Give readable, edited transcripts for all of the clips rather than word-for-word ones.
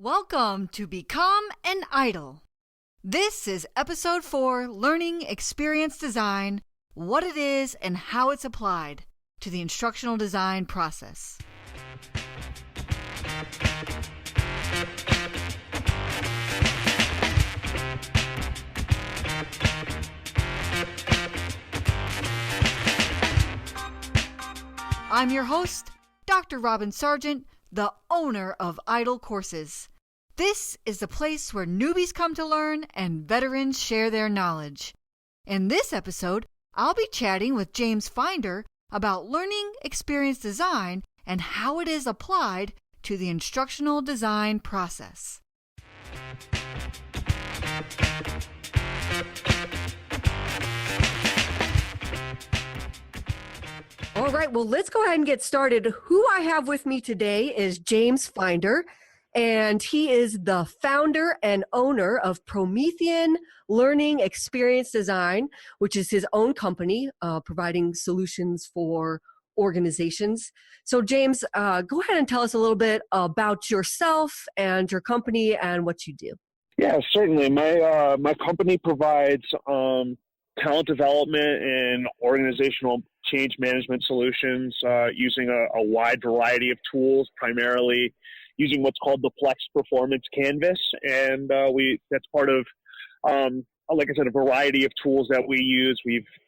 Welcome to Become an Idol. This is episode 4, Learning Experience Design, what it is and how it's applied to the instructional design process. I'm your host, Dr. Robin Sargent, the owner of Idol Courses. This is the place where newbies come to learn and veterans share their knowledge. In this episode, I'll be chatting with James Finder about learning experience design and how it is applied to the instructional design process. All right, well, let's go ahead and get started. Who I have with me today is James Finder, and he is the founder and owner of Promethean Learning Experience Design, which is his own company providing solutions for organizations. So, James, go ahead and tell us a little bit about yourself and your company and what you do. Yeah, certainly. My company provides talent development and organizational change management solutions using a wide variety of tools, primarily using what's called the Plex Performance Canvas. And that's part of, like I said, a variety of tools that we use.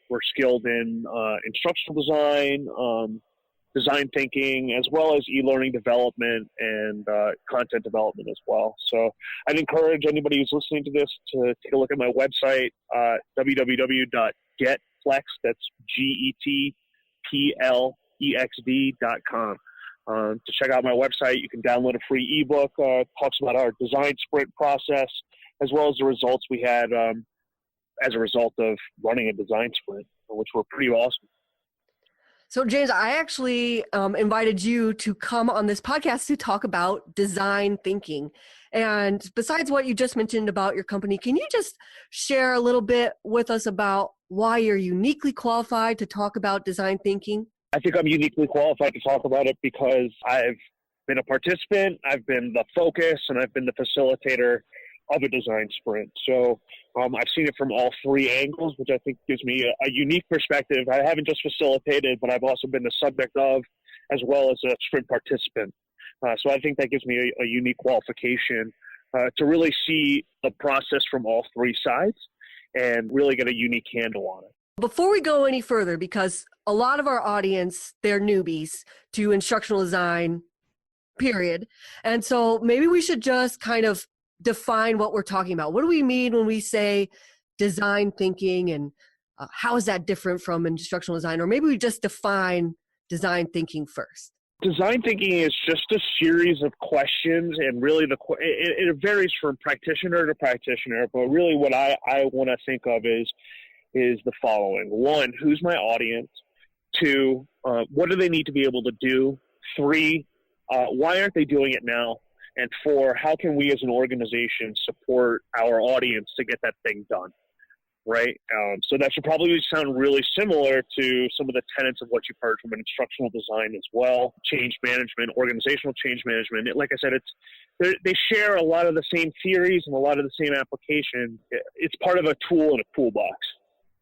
We're skilled in instructional design, design thinking, as well as e-learning development and content development as well. So I'd encourage anybody who's listening to this to take a look at my website, www.getplex, that's GETPLEXD.com. To check out my website, you can download a free ebook, talks about our design sprint process, as well as the results we had as a result of running a design sprint, which were pretty awesome. So, James, I actually invited you to come on this podcast to talk about design thinking. And besides what you just mentioned about your company, can you just share a little bit with us about why you're uniquely qualified to talk about design thinking? I think I'm uniquely qualified to talk about it because I've been a participant, I've been the focus, and I've been the facilitator of a design sprint. So I've seen it from all three angles, which I think gives me a unique perspective. I haven't just facilitated, but I've also been the subject of, as well as a sprint participant. So I think that gives me a unique qualification to really see the process from all three sides and really get a unique handle on it. Before we go any further, because a lot of our audience, they're newbies to instructional design, period. And so maybe we should just kind of define what we're talking about. What do we mean when we say design thinking, and how is that different from instructional design? Or maybe we just define design thinking first. Design thinking is just a series of questions, and really it varies from practitioner to practitioner, but really what I want to think of is the following. 1, who's my audience? 2, what do they need to be able to do? 3, why aren't they doing it now? And 4, how can we as an organization support our audience to get that thing done, right? So that should probably sound really similar to some of the tenets of what you've heard from an instructional design as well. Change management, organizational change management. Like I said, they share a lot of the same theories and a lot of the same application. It's part of a tool in a toolbox.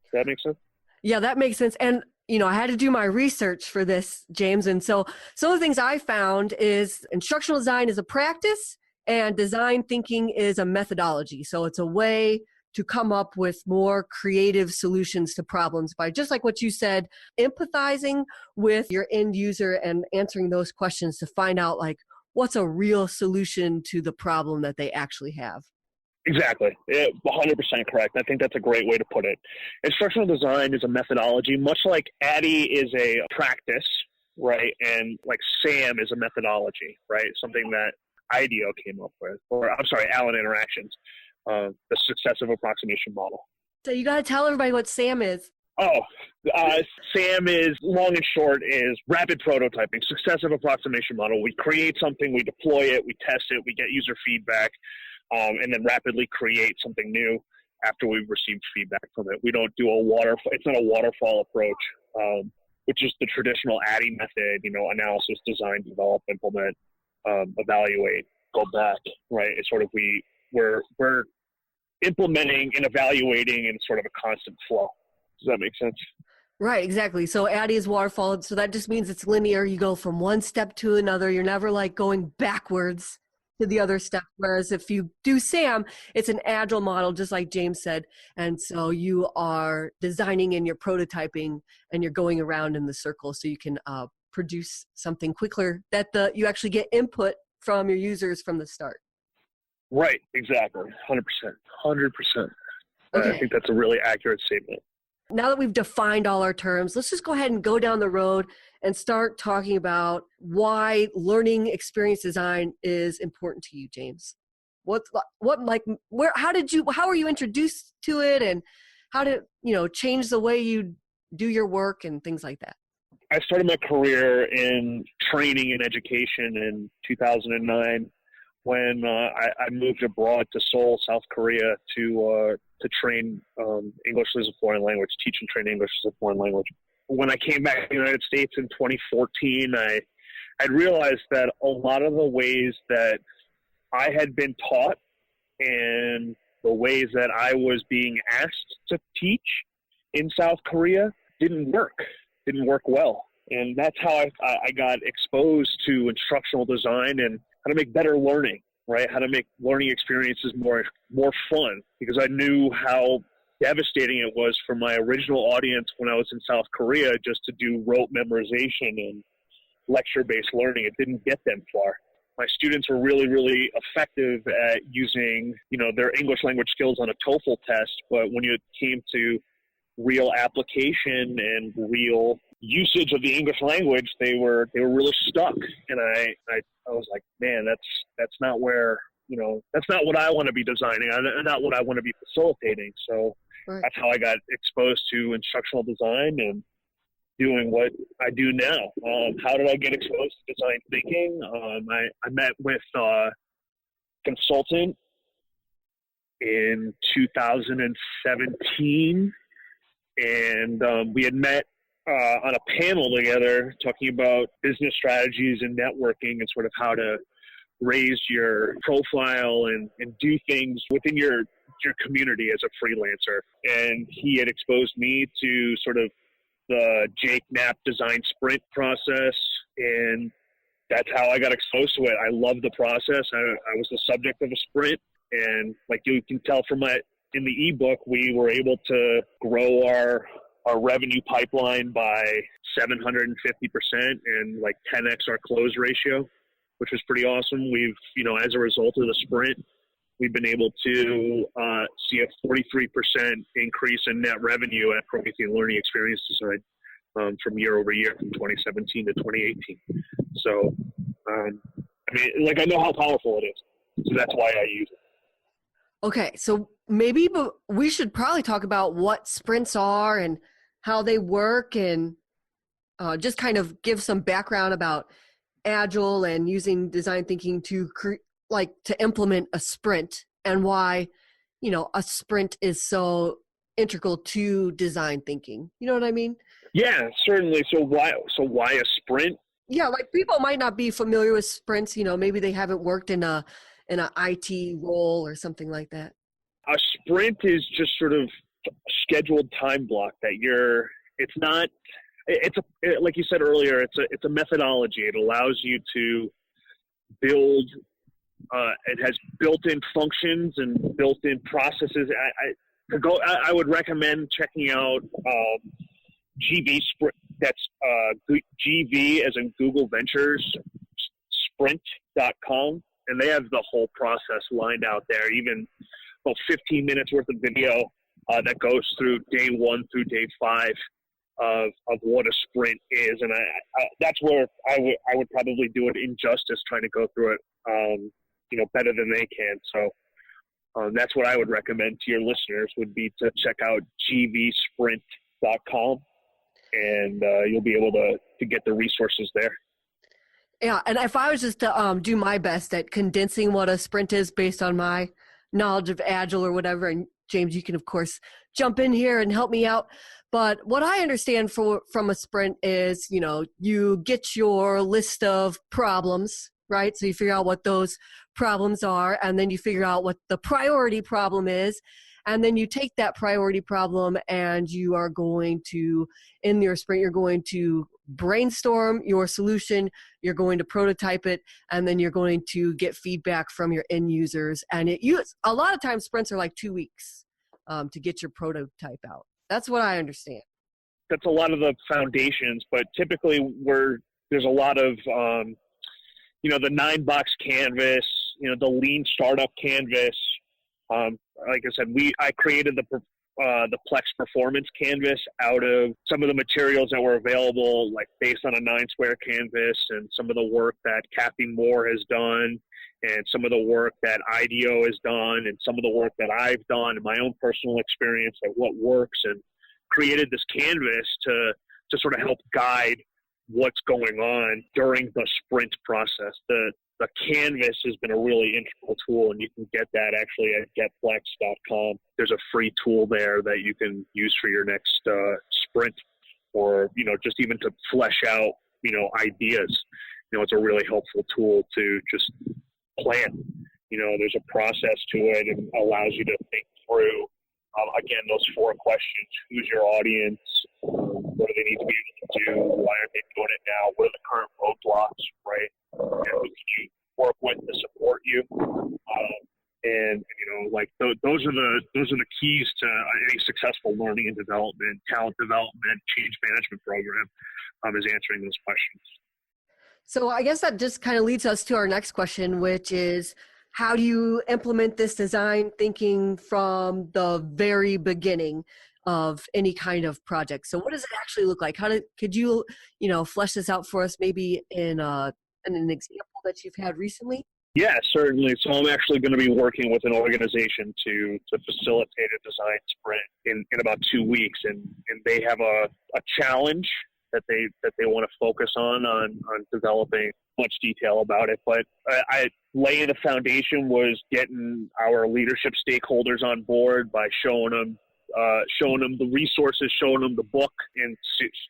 Does that make sense? Yeah, that makes sense. And I had to do my research for this, James. And so some of the things I found is instructional design is a practice and design thinking is a methodology. So it's a way to come up with more creative solutions to problems by, just like what you said, empathizing with your end user and answering those questions to find out what's a real solution to the problem that they actually have. Exactly. 100% correct. I think that's a great way to put it. Instructional design is a methodology, much like ADDIE is a practice, right? And like SAM is a methodology, right? Something that IDEO came up with, Allen Interactions, the successive approximation model. So you got to tell everybody what SAM is. SAM is, long and short, is rapid prototyping, successive approximation model. We create something, we deploy it, we test it, we get user feedback, and then rapidly create something new after we've received feedback from it. We don't do it's not a waterfall approach, which is the traditional ADDIE method, analysis, design, develop, implement, evaluate, go back. right? It's sort of we're implementing and evaluating in sort of a constant flow. Does that make sense? Right, exactly. So ADDIE is waterfall. So that just means it's linear. You go from one step to another. You're never like going backwards to the other step. Whereas if you do SAM, it's an agile model, just like James said. And so you are designing and you're prototyping and you're going around in the circle so you can produce something quicker that you actually get input from your users from the start. Right, exactly. 100%. 100%. Okay. I think that's a really accurate statement. Now that we've defined all our terms, let's just go ahead and go down the road and start talking about why learning experience design is important to you, James. How were you introduced to it, and how did change the way you do your work and things like that? I started my career in training and education in 2009 when I moved abroad to Seoul, South Korea to train English as a foreign language, teach and train English as a foreign language. When I came back to the United States in 2014, I realized that a lot of the ways that I had been taught and the ways that I was being asked to teach in South Korea didn't work well. And that's how I got exposed to instructional design and how to make better learning, right? How to make learning experiences more fun, because I knew how devastating it was for my original audience when I was in South Korea just to do rote memorization and lecture-based learning. It didn't get them far. My students were really, really effective at using, their English language skills on a TOEFL test, but when it came to real application and real usage of the English language, they were really stuck. And I was like, man, that's not where, that's not what I want to be designing, not what I want to be facilitating. So right. That's how I got exposed to instructional design and doing what I do now. How did I get exposed to design thinking? I met with a consultant in 2017, and we had met on a panel together talking about business strategies and networking and sort of how to raise your profile and do things within your community as a freelancer. And he had exposed me to sort of the Jake Knapp design sprint process, and that's how I got exposed to it. I love the process. I was the subject of a sprint, and like you can tell from in the ebook, we were able to grow our revenue pipeline by 750% and like 10x our close ratio, which was pretty awesome. We've, as a result of the sprint, we've been able to see a 43% increase in net revenue at Promethean Learning Experience Design from year over year, from 2017 to 2018. So, I know how powerful it is. So that's why I use it. Okay, so maybe we should probably talk about what sprints are and how they work, and just kind of give some background about Agile and using design thinking to implement a sprint, and why, a sprint is so integral to design thinking. You know what I mean? Yeah, certainly. So why a sprint? Yeah, like people might not be familiar with sprints. Maybe they haven't worked in an IT role or something like that. A sprint is just sort of scheduled time block that like you said earlier, it's a methodology. It allows you to build, it has built-in functions and built-in processes. I would recommend checking out GV Sprint. That's GV as in Google Ventures, sprint.com. And they have the whole process lined out there, even about 15 minutes worth of video that goes through day 1 through day 5 of what a sprint is. And I that's where I would probably do it injustice trying to go through it, better than they can. So that's what I would recommend to your listeners, would be to check out gvsprint.com, and you'll be able to get the resources there. Yeah, and if I was just to do my best at condensing what a sprint is based on my knowledge of Agile or whatever, and James, you can of course jump in here and help me out. But what I understand from a sprint is, you get your list of problems, right? So you figure out what those problems are, and then you figure out what the priority problem is. And then you take that priority problem and you are going to, in your sprint, you're going to brainstorm your solution, you're going to prototype it, and then you're going to get feedback from your end users. And a lot of times sprints are like 2 weeks to get your prototype out. That's what I understand. That's a lot of the foundations, but typically there's a lot of, the 9-box canvas, the lean startup canvas. Like I said, I created the Plex performance canvas out of some of the materials that were available, like based on a 9-square canvas, and some of the work that Kathy Moore has done, and some of the work that IDEO has done, and some of the work that I've done in my own personal experience at what works, and created this canvas to sort of help guide what's going on during the sprint process. The canvas has been a really integral tool, and you can get that actually at getplex.com. There's a free tool there that you can use for your next sprint, or, just even to flesh out, ideas. It's a really helpful tool to just plan. There's a process to it, and allows you to think through, again, those 4 questions. Who's your audience? What do they need to be able to do? Why aren't they doing it now? What are the current roadblocks, right? And who can you work with to support you? Those are the keys to any successful learning and development, talent development, change management program, is answering those questions. So I guess that just kind of leads us to our next question, which is, how do you implement this design thinking from the very beginning of any kind of project? So what does it actually look like? Could you flesh this out for us, maybe in an example that you've had recently? Yeah, certainly. So I'm actually going to be working with an organization to facilitate a design sprint in about 2 weeks, and they have a challenge that they want to focus on developing much detail about it. But I laying the foundation was getting our leadership stakeholders on board by showing them the resources, showing them the book, and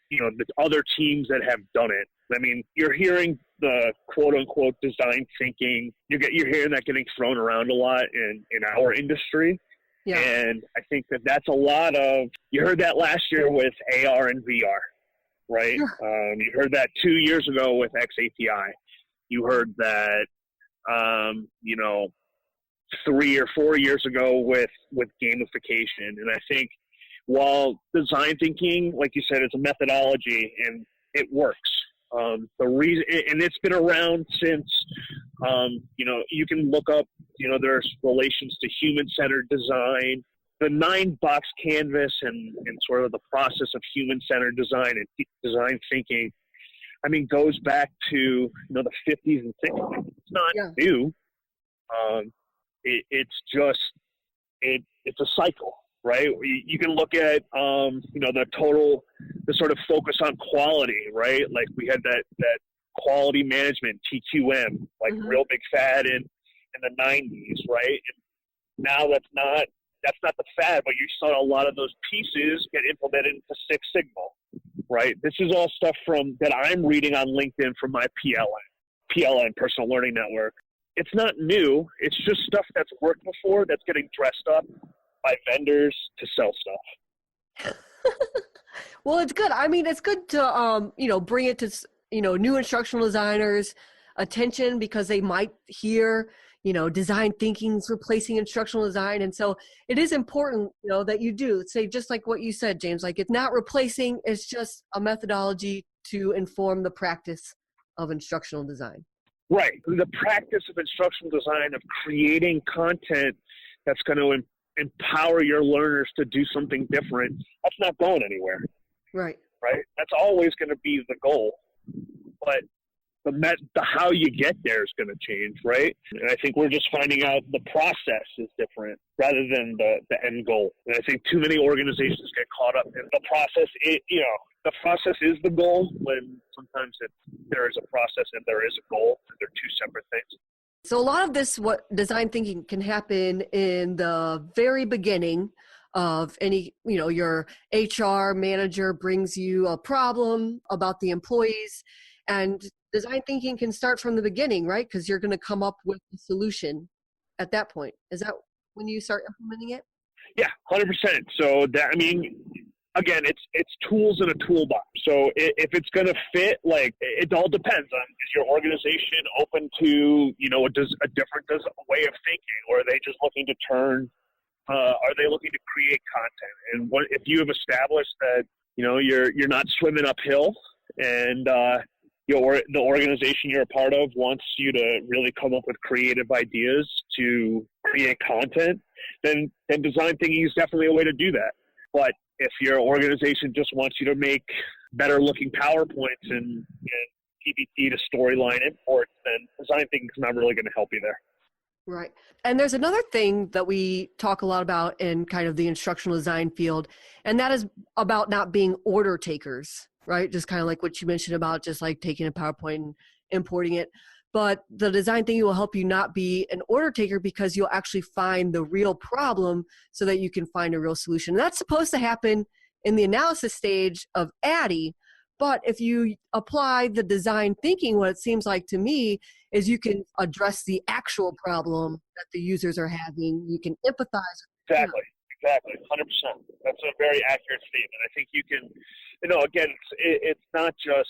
the other teams that have done it. I mean, you're hearing the quote unquote design thinking. You're hearing that getting thrown around a lot in our industry. Yeah. And I think that's a lot of, you heard that last year with AR and VR, right? Yeah. You heard that 2 years ago with XAPI. You heard that, 3 or 4 years ago with gamification. And I think while design thinking, like you said, is a methodology and it works. The reason, and it's been around since, you can look up, there's relations to human-centered design. The 9-box canvas and sort of the process of human-centered design and design thinking, goes back to, the 50s and 60s. It's not new. It's a cycle, right? You can look at, the sort of focus on quality, right? Like we had that quality management, TQM, like real big fad in the 90s, right? And now that's not the fad, but you saw a lot of those pieces get implemented into Six Sigma, right? This is all stuff that I'm reading on LinkedIn from my PLN, Personal Learning Network. It's not new. It's just stuff that's worked before that's getting dressed up by vendors to sell stuff. Well, it's good. It's good to, bring it to, new instructional designers' attention, because they might hear, design thinking's replacing instructional design. And so it is important, that you do say, just like what you said, James, like it's not replacing, it's just a methodology to inform the practice of instructional design. Right. The practice of instructional design, of creating content that's going to empower your learners to do something different, that's not going anywhere. Right. Right. That's always going to be the goal. But the how you get there is going to change, right? And I think we're just finding out the process is different rather than the end goal. And I think too many organizations get caught up in the process. The process is the goal, when sometimes there is a process and there is a goal. They're two separate things. So a lot of this, what design thinking can happen in the very beginning of any, your HR manager brings you a problem about the employees, and design thinking can start from the beginning, right? Because you're going to come up with the solution at that point. Is that when you start implementing it? Yeah, 100%. So that, I mean, again, it's tools in a toolbox. So if it's going to fit, like, it all depends on, is your organization open to, a different way of thinking, or are they just looking to are they looking to create content? And if you have established that, you're not swimming uphill, and the organization you're a part of wants you to really come up with creative ideas to create content, then design thinking is definitely a way to do that. But if your organization just wants you to make better looking PowerPoints and PPT to storyline imports, then design thinking is not really going to help you there. Right. And there's another thing that we talk a lot about in kind of the instructional design field, and that is about not being order takers, right? Just kind of like what you mentioned about just like taking a PowerPoint and importing it. But the design thinking will help you not be an order taker, because you'll actually find the real problem so that you can find a real solution. And that's supposed to happen in the analysis stage of ADDIE. But if you apply the design thinking, what it seems like to me is you can address the actual problem that the users are having. You can empathize. Exactly. 100%. That's a very accurate statement. I think you can, again, it's not just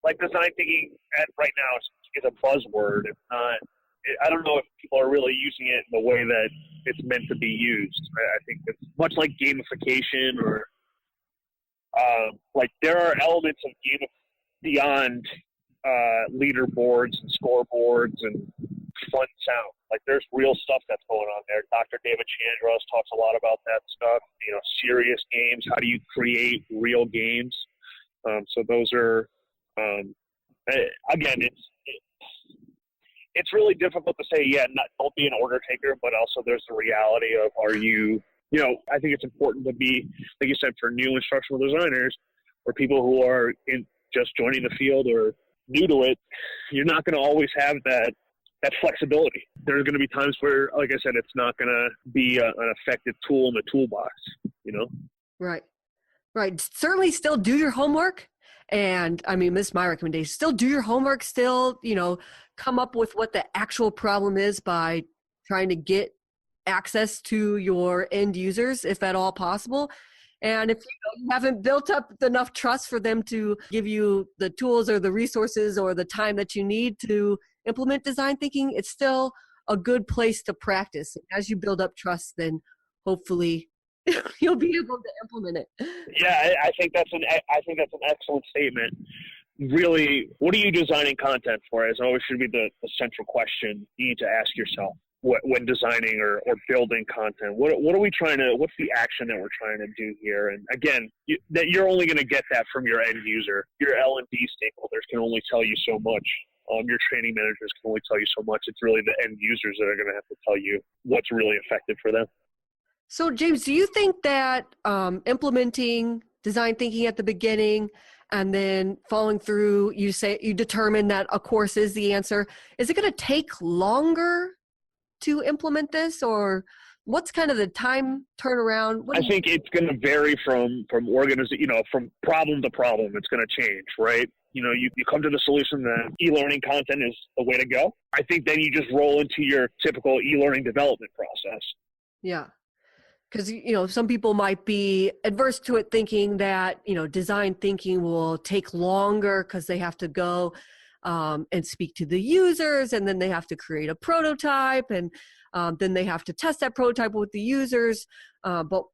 like design thinking right now is a buzzword. It's not. I don't know if people are really using it in the way that it's meant to be used. I think it's much like gamification, or like there are elements of game beyond leaderboards and scoreboards and fun sound. Like there's real stuff that's going on there. Dr. David Chandros talks a lot about that stuff. Serious games. How do you create real games? So those are again, it's really difficult to say, don't be an order taker, but also there's the reality of, I think it's important to be, like you said, for new instructional designers or people who are just joining the field or new to it, you're not going to always have that flexibility. There's going to be times where, like I said, it's not going to be an effective tool in the toolbox, Right. Certainly still do your homework. And I mean, this is my recommendation. Still do your homework, still, come up with what the actual problem is by trying to get access to your end users, if at all possible. And if you haven't built up enough trust for them to give you the tools or the resources or the time that you need to implement design thinking, it's still a good place to practice. As you build up trust, then hopefully you'll be able to implement it. Yeah, I think that's an excellent statement. Really, what are you designing content for? As always should be the central question you need to ask yourself when designing or building content. What's the action that we're trying to do here? And again, you're only going to get that from your end user. Your L&D stakeholders can only tell you so much. Your training managers can only tell you so much. It's really the end users that are going to have to tell you what's really effective for them. So, James, do you think that implementing design thinking at the beginning and then following through, you determine that a course is the answer, is it going to take longer to implement this, or what's kind of the time turnaround? I think it's going to vary from from problem to problem. It's going to change, right? You come to the solution that e-learning content is the way to go. I think then you just roll into your typical e-learning development process. Yeah. Because, some people might be adverse to it, thinking that, design thinking will take longer because they have to go and speak to the users, and then they have to create a prototype, and then they have to test that prototype with the users. But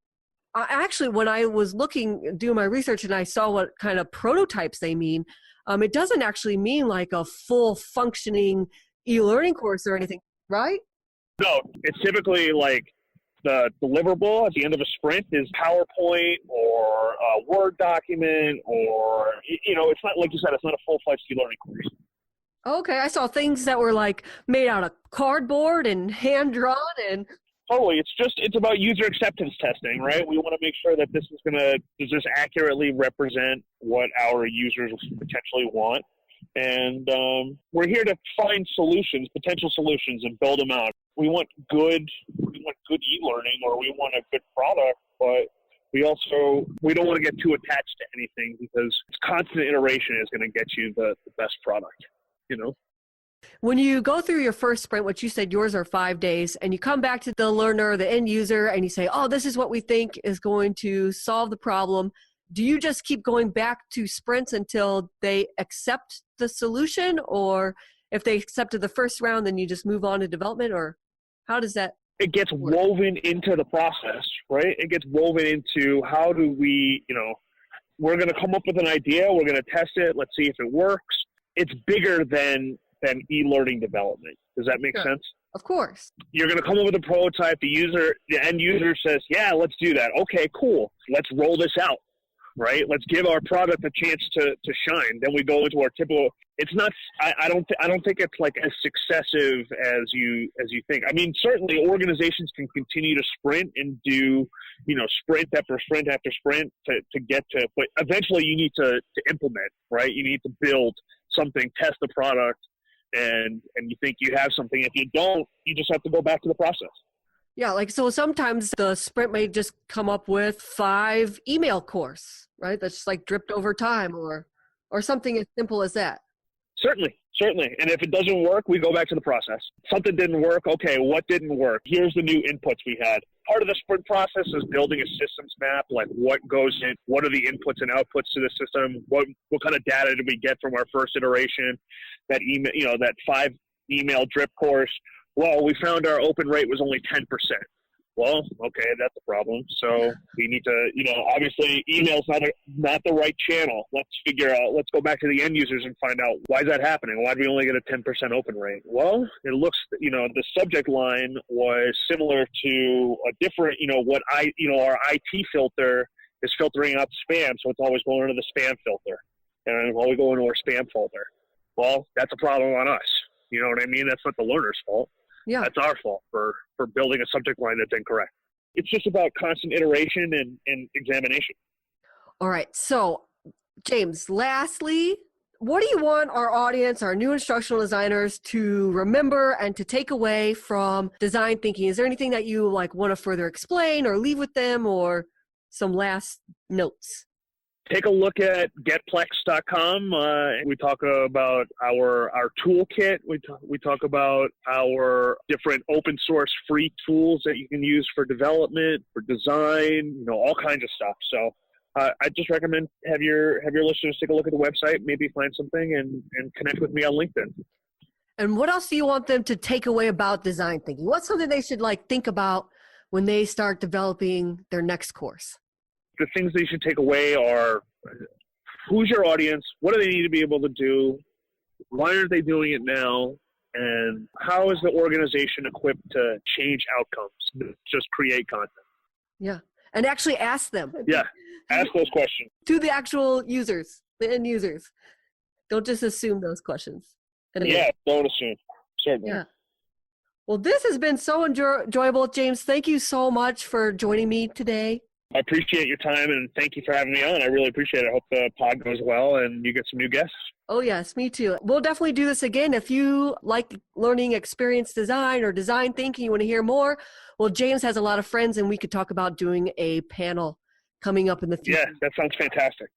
actually, when I was doing my research, and I saw what kind of prototypes they mean, it doesn't actually mean like a full functioning e-learning course or anything, right? No, it's typically like the deliverable at the end of a sprint is PowerPoint or a Word document, or, it's not, like you said, it's not a full-fledged e-learning course. Okay, I saw things that were like made out of cardboard and hand-drawn and... Totally, it's about user acceptance testing, right? We want to make sure that does this accurately represent what our users potentially want? And we're here to find potential solutions, and build them out. We want good e-learning, or we want a good product, but we don't want to get too attached to anything because constant iteration is going to get you the best product, you know? When you go through your first sprint, which you said yours are 5 days, and you come back to the learner, the end user, and you say, oh, this is what we think is going to solve the problem, do you just keep going back to sprints until they accept the solution? Or if they accepted the first round, then you just move on to development? Or how does that It gets work? woven into the process, right? It gets woven into how do we, we're going to come up with an idea. We're going to test it. Let's see if it works. It's bigger than e-learning development. Does that make sense? Of course. You're going to come up with a prototype. The end user says, yeah, let's do that. Okay, cool. Let's roll this out, right? Let's give our product a chance to shine. Then we go into our typical. It's not. I don't think it's like as successive as you think. I mean, certainly organizations can continue to sprint and do, sprint after sprint after sprint to get to. But eventually, you need to implement, right? You need to build something, test the product. And you think you have something. If you don't, you just have to go back to the process. Yeah, so sometimes the sprint may just come up with 5 email course, right? That's just like dripped over time or something as simple as that. Certainly. And if it doesn't work, we go back to the process. Something didn't work. Okay, what didn't work? Here's the new inputs we had. Part of the sprint process is building a systems map, like what goes in, what are the inputs and outputs to the system, what kind of data did we get from our first iteration, that email, that 5 email drip course. Well, we found our open rate was only 10%. Well, okay, that's a problem. So we need to, obviously email's not the right channel. Let's go back to the end users and find out why is that happening? Why do we only get a 10% open rate? Well, it looks, the subject line was similar to a different, our IT filter is filtering out spam. So it's always going into the spam filter and it's always going into our spam folder. Well, that's a problem on us. You know what I mean? That's not the learner's fault. Yeah. That's our fault for building a subject line that's incorrect. It's just about constant iteration and examination. All right. So, James, lastly, what do you want our audience, our new instructional designers, to remember and to take away from design thinking? Is there anything that you want to further explain or leave with them, or some last notes? Take a look at getplex.com. We talk about our toolkit. We talk about our different open source free tools that you can use for development, for design, all kinds of stuff. So I just recommend have your listeners take a look at the website, maybe find something and connect with me on LinkedIn. And what else do you want them to take away about design thinking? What's something they should think about when they start developing their next course? The things they should take away are who's your audience, what do they need to be able to do, why aren't they doing it now, and how is the organization equipped to change outcomes, just create content. Yeah. And actually ask them. Yeah, ask those questions. To the actual users, the end users. Don't just assume those questions. Yeah, don't assume. Certainly. Yeah. Well, this has been so enjoyable, James. Thank you so much for joining me today. I appreciate your time, and thank you for having me on. I really appreciate it. I hope the pod goes well and you get some new guests. Oh, yes, me too. We'll definitely do this again. If you like learning experience design or design thinking, you want to hear more, well, James has a lot of friends, and we could talk about doing a panel coming up in the future. Yeah, that sounds fantastic.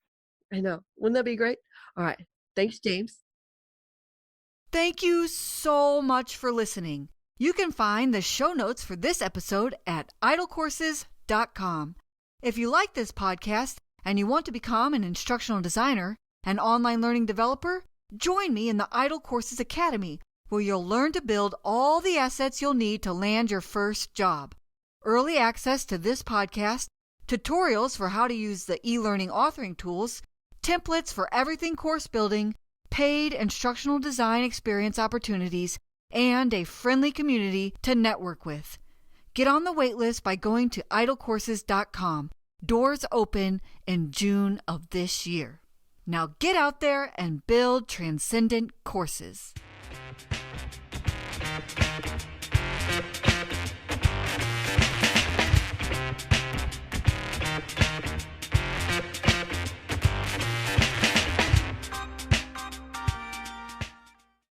I know. Wouldn't that be great? All right. Thanks, James. Thank you so much for listening. You can find the show notes for this episode at idlecourses.com. If you like this podcast and you want to become an instructional designer, an online learning developer, join me in the Idle Courses Academy, where you'll learn to build all the assets you'll need to land your first job. Early access to this podcast, tutorials for how to use the e-learning authoring tools, templates for everything course building, paid instructional design experience opportunities, and a friendly community to network with. Get on the waitlist by going to idlecourses.com. Doors open in June of this year. Now get out there and build transcendent courses.